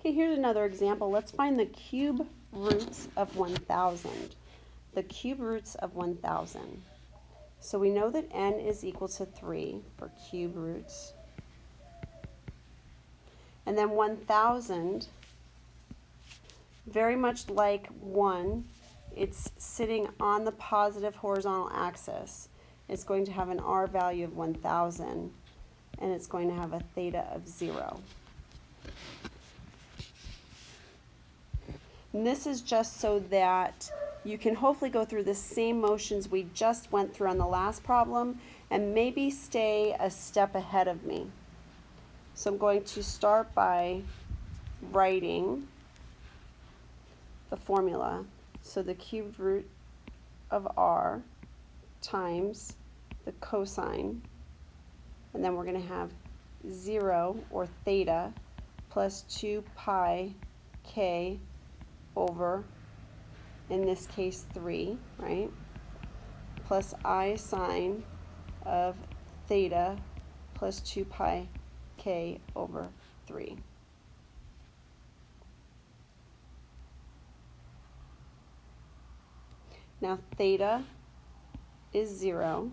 Okay, here's another example. Let's find the cube roots of 1,000. The cube roots of 1,000. So we know that n is equal to 3 for cube roots. And then 1,000, very much like 1, it's sitting on the positive horizontal axis. It's going to have an r value of 1,000, and it's going to have a theta of 0. And this is just so that you can hopefully go through the same motions we just went through on the last problem and maybe stay a step ahead of me. So I'm going to start by writing the formula. So the cubed root of r times the cosine, and then we're going to have 0 or theta plus 2 pi k over, in this case, 3, right? Plus I sine of theta plus 2 pi k over 3. Now theta is 0.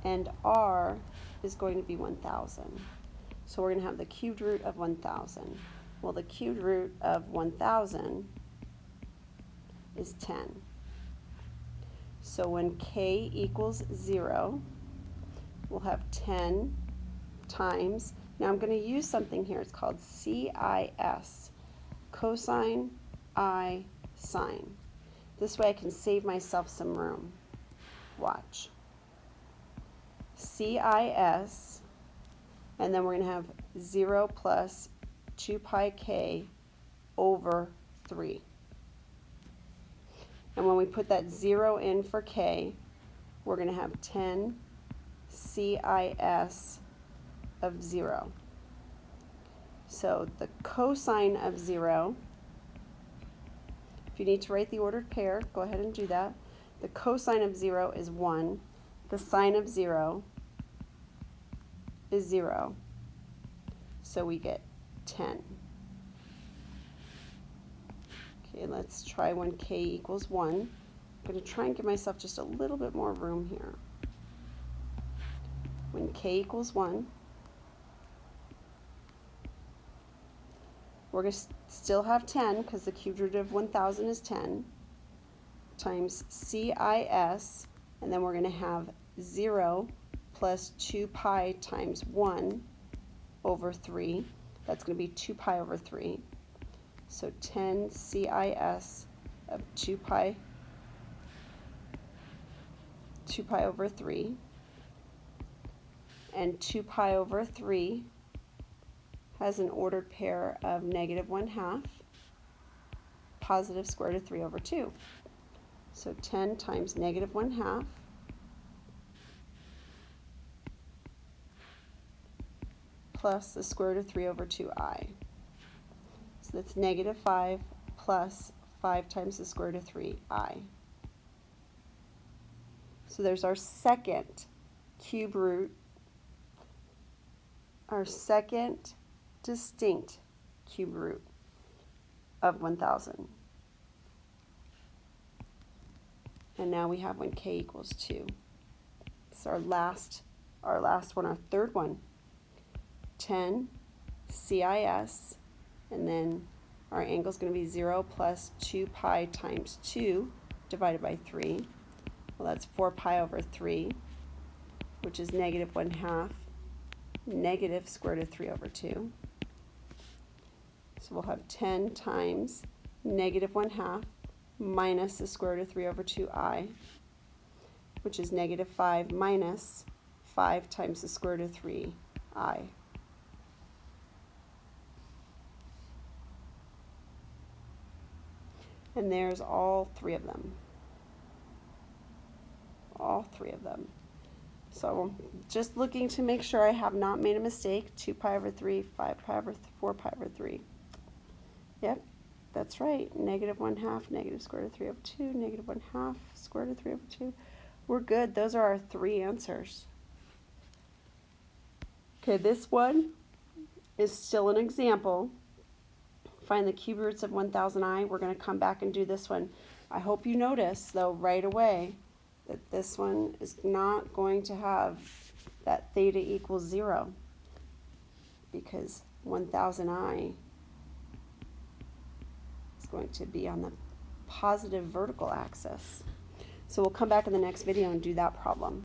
And r is going to be 1,000. So we're going to have the cubed root of 1,000. Well, the cubed root of 1,000 is 10. So when k equals 0, we'll have 10 times, now I'm going to use something here, it's called CIS, cosine I sine. This way I can save myself some room. Watch. CIS, and then we're going to have 0 plus 2 pi k over 3. And when we put that 0 in for k, we're going to have 10 CIS of 0. So the cosine of 0, if you need to write the ordered pair, go ahead and do that. The cosine of 0 is 1. The sine of 0 is 0. So we get 10. Okay, let's try when k equals 1. I'm going to try and give myself just a little bit more room here. When k equals 1, we're going to still have 10 because the cubed root of 1,000 is 10 times CIS, and then we're going to have 0 plus 2 pi times 1 over 3. That's going to be 2 pi over 3. So 10 CIS of 2 pi over 3. And 2 pi over 3 has an ordered pair of -1/2, positive square root of 3 over 2. So 10 times -1/2 plus the square root of 3 over 2i. So that's -5 plus 5 times the square root of 3i. So there's our second cube root, our second distinct cube root of 1,000. And now we have when k equals 2. It's our last one, our third one. 10 CIS, and then our angle is going to be 0 plus 2 pi times 2 divided by 3. Well, that's 4 pi over 3, which is -1/2, negative square root of 3 over 2. So we'll have 10 times -1/2 minus the square root of 3 over 2i, which is -5 minus 5 times the square root of 3i. And there's all three of them. All three of them. So just looking to make sure I have not made a mistake. 2 pi over 3, 5 pi over 4 pi over 3. Yep, that's right. -1/2, negative square root of 3 over 2, -1/2, square root of 3 over 2. We're good. Those are our three answers. Okay, this one is still an example. Find the cube roots of 1000i. We're going to come back and do this one. I hope you notice, though, right away that this one is not going to have that theta equals 0 because 1000i is going to be on the positive vertical axis. So we'll come back in the next video and do that problem.